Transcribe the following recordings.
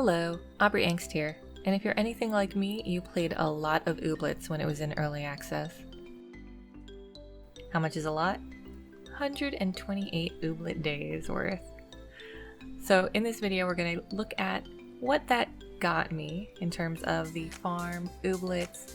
Hello, Aubrey Angst here, and if you're anything like me, you played a lot of Ooblets when it was in early access. How much is a lot? 128 Ooblet days worth. So in this video we're going to look at what that got me in terms of the farm, Ooblets,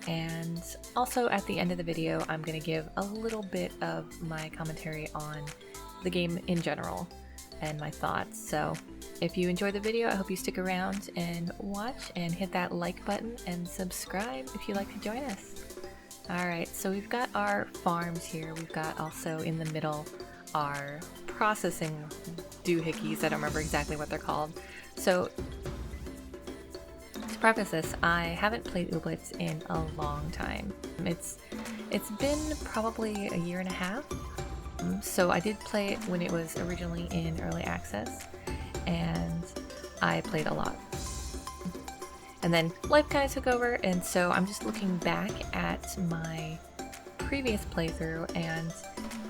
and also at the end of the video I'm going to give a little bit of my commentary on the game in general and my thoughts. So if you enjoyed the video, I hope you stick around and watch and hit that like button and subscribe if you'd like to join us. Alright, so we've got our farms here. We've got also in the middle our processing doohickeys. I don't remember exactly what they're called. So to preface this, I haven't played Ooblets in a long time. It's been probably a year and a half. So I did play it when it was originally in early access, and I played a lot. And then life kind of took over, and so I'm just looking back at my previous playthrough and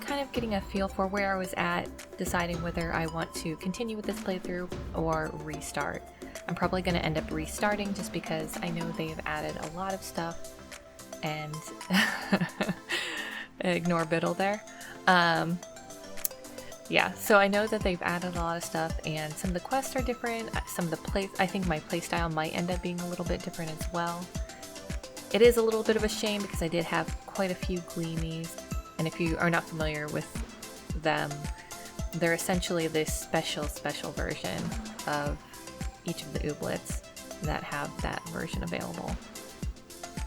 kind of getting a feel for where I was at, deciding whether I want to continue with this playthrough or restart. I'm probably going to end up restarting just because I know they've added a lot of stuff, and ignore Biddle there. Yeah, so I know that they've added a lot of stuff and some of the quests are different. Some of the I think my playstyle might end up being a little bit different as well. It is a little bit of a shame because I did have quite a few Gleamies, and if you are not familiar with them, they're essentially this special version of each of the Ooblets that have that version available.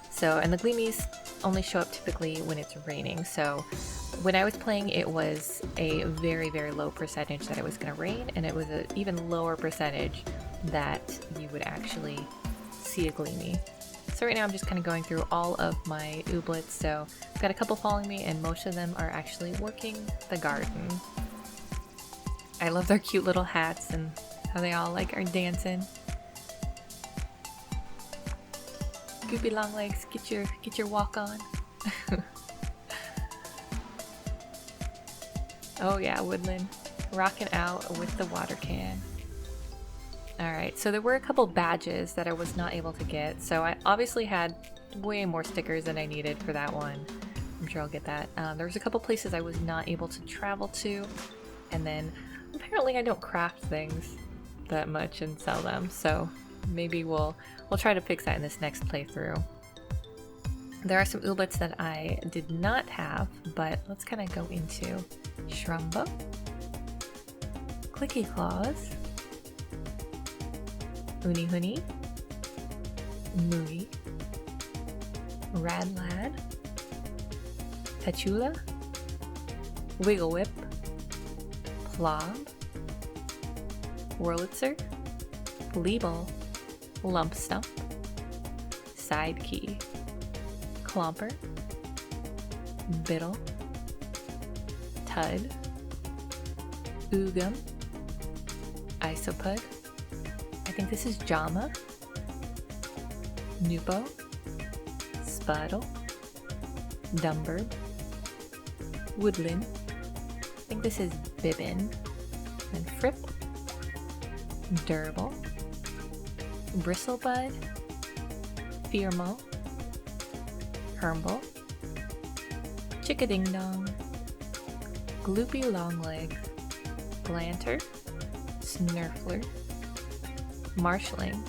So, and the Gleamies only show up typically when it's raining, so when I was playing it was a very low percentage that it was going to rain, and it was an even lower percentage that you would actually see a Gleamie. So right now I'm just kind of going through all of my Ooblets, so I've got a couple following me and most of them are actually working the garden. I love their cute little hats and how they all like are dancing. Goopy long legs, get your walk on. Oh yeah, Woodland, rocking out with the water can. Alright, so there were a couple badges that I was not able to get, so I obviously had way more stickers than I needed for that one. I'm sure I'll get that. There was a couple places I was not able to travel to, and then apparently I don't craft things that much and sell them, so maybe we'll try to fix that in this next playthrough. There are some Ooblets that I did not have, but let's kind of go into Shrumbo, Clicky Claws, Uni Huni, Moogie, Rad Lad, Petula, Wiggle Whip, Plob, Wurlitzer, Leeble, Lump Stump, Side Key, Clomper, Biddle, Tud, Oogum, Isopud, I think this is Jama, Nupo, Spuddle, Dumburb, Woodland, I think this is Bibbin, and Fripp, Durable, Bristlebud, Fearmo, Hermble, Chickading-Dong, Gloopy Longlegs, Glanter, Snurfler, Marshling,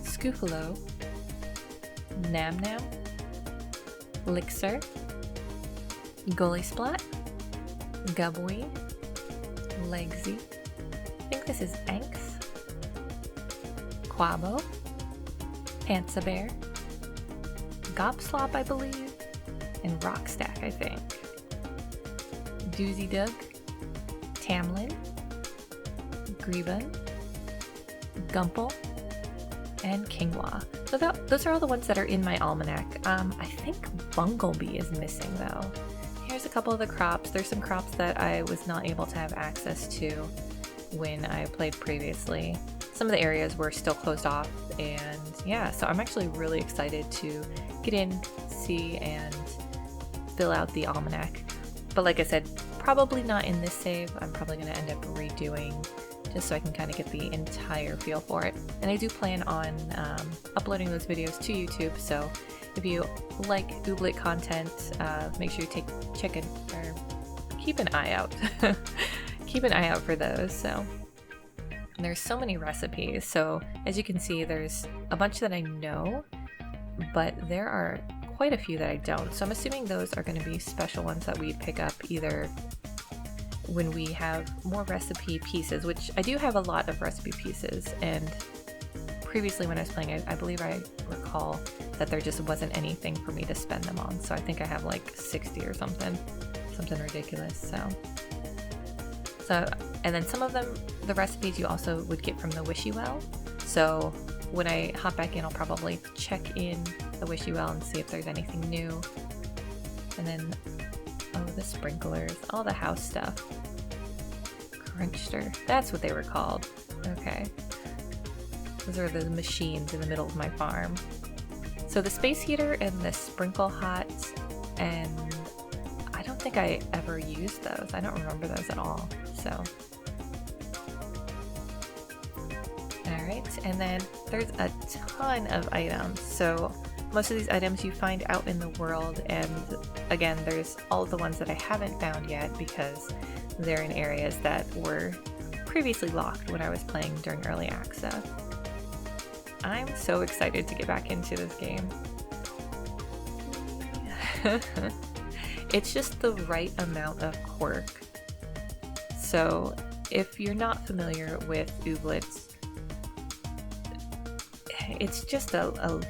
Scoofalo, Nam-Nam, Lixer, Gully Splat, Gubwee, Legsy, I think this is Anx, Quabo, Pantsabear, Gopslop, I believe, and Rockstack, I think. Doozy Dug, Tamlin, Greebun, Gumple, and Kingwa. So those are all the ones that are in my almanac. I think Bunglebee is missing though. Here's a couple of the crops. There's some crops that I was not able to have access to when I played previously. Some of the areas were still closed off, and yeah, so I'm actually really excited to get in, see, and fill out the almanac. But like I said, probably not in this save. I'm probably going to end up redoing just so I can kind of get the entire feel for it. And I do plan on uploading those videos to YouTube, so if you like Ooblet content, make sure you keep an eye out. Keep an eye out for those. So and there's so many recipes, so as you can see, there's a bunch that I know, but there are quite a few that I don't. So I'm assuming those are going to be special ones that we pick up either when we have more recipe pieces, which I do have a lot of recipe pieces, and previously when I was playing it, I believe I recall that there just wasn't anything for me to spend them on. So I think I have like 60 or something ridiculous. So, and then some of them, the recipes you also would get from the Wishy Well. So when I hop back in, I'll probably check in the Wishy Well and see if there's anything new. And then, oh, the sprinklers, all the house stuff. Crunchster, that's what they were called. Okay. Those are the machines in the middle of my farm. So the space heater and the sprinkle hot, and I don't think I ever used those. I don't remember those at all. So, all right, and then there's a ton of items. So most of these items you find out in the world, and again, there's all of the ones that I haven't found yet because they're in areas that were previously locked when I was playing during early access. I'm so excited to get back into this game. It's just the right amount of quirk. So if you're not familiar with Ooblets, it's just a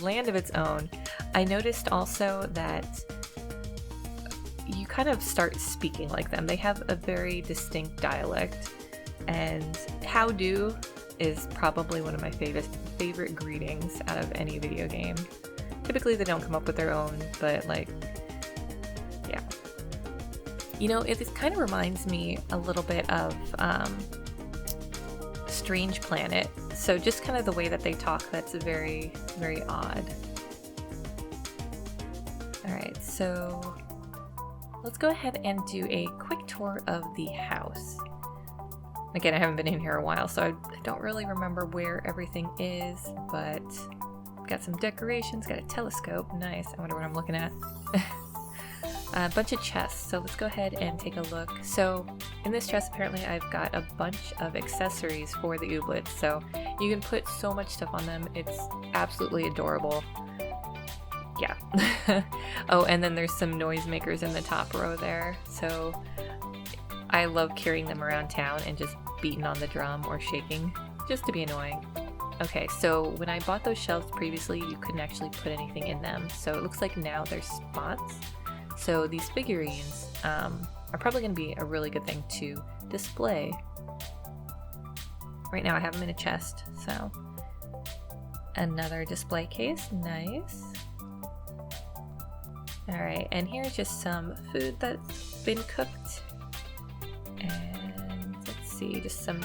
land of its own. I noticed also that you kind of start speaking like them. They have a very distinct dialect, and how do is probably one of my favorite greetings out of any video game. Typically they don't come up with their own, but like, yeah. You know, it kind of reminds me a little bit of Strange Planet. So just kind of the way that they talk, that's very, very odd. Alright, so let's go ahead and do a quick tour of the house. Again, I haven't been in here a while, so I don't really remember where everything is, but got some decorations, got a telescope, nice. I wonder what I'm looking at. A bunch of chests, so let's go ahead and take a look. So in this chest, apparently I've got a bunch of accessories for the Ooblets, so you can put so much stuff on them. It's absolutely adorable. Yeah. Oh, and then there's some noisemakers in the top row there, so I love carrying them around town and just beating on the drum or shaking, just to be annoying. Okay, so when I bought those shelves previously, you couldn't actually put anything in them, so it looks like now there's spots. So these figurines are probably going to be a really good thing to display. Right now I have them in a chest, so another display case, nice. Alright, and here's just some food that's been cooked. And let's see, just some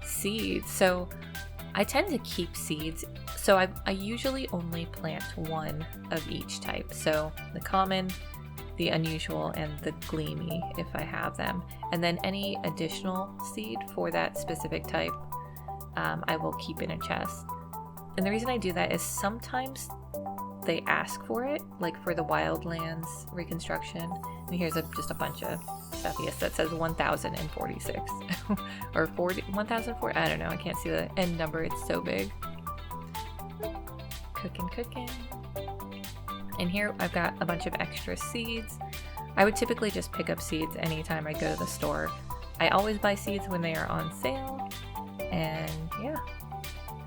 seeds. So I tend to keep seeds, so I usually only plant one of each type. So the common, the unusual, and the gleamy if I have them. And then any additional seed for that specific type, I will keep in a chest. And the reason I do that is sometimes they ask for it, like for the Wildlands reconstruction. And here's just a bunch of stuff. Yes, that says 1046 or 1040. I don't know. I can't see the end number. It's so big. Cooking. And here I've got a bunch of extra seeds. I would typically just pick up seeds anytime I go to the store. I always buy seeds when they are on sale. And yeah.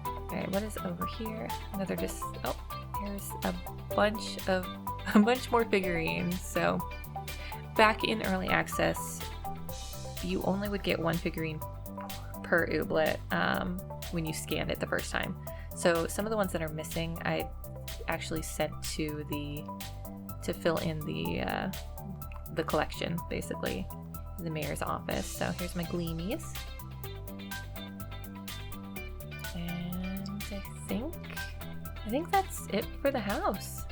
Alright, what is over here? Another just, oh, here's a bunch more figurines. So back in early access, you only would get one figurine per Ooblet when you scanned it the first time. So some of the ones that are missing, I actually sent to fill in the collection, basically, in the mayor's office. So here's my gleamies. And I think that's it for the house.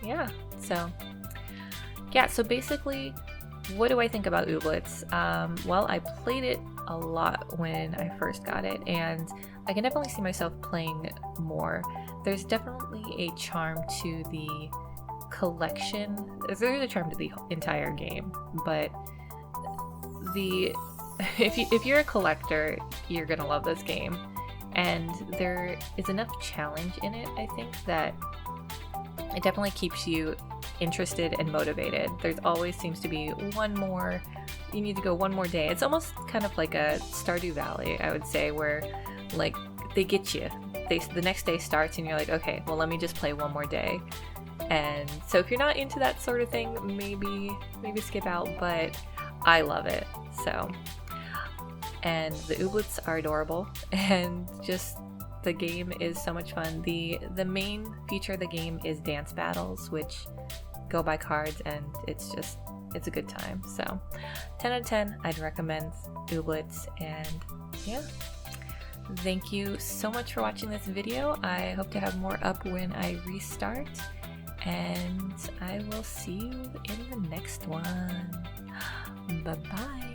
Yeah, so basically, what do I think about Ooblets? Well, I played it a lot when I first got it, and I can definitely see myself playing more. There's definitely a charm to the collection. There's a charm to the entire game, but if you're a collector, you're gonna love this game, and there is enough challenge in it, I think, that it definitely keeps you interested and motivated. There's always seems to be you need to go one more day. It's almost kind of like a Stardew Valley, I would say, where like they get you. The next day starts and you're like, okay, well, let me just play one more day. And so if you're not into that sort of thing, maybe skip out, but I love it. So, and the Ooblets are adorable, and just the game is so much fun. The main feature of the game is dance battles, which go by cards, and it's a good time. So 10 out of 10, I'd recommend Ooblets. And yeah, thank you so much for watching this video. I hope to have more up when I restart, and I will see you in the next one. Bye bye.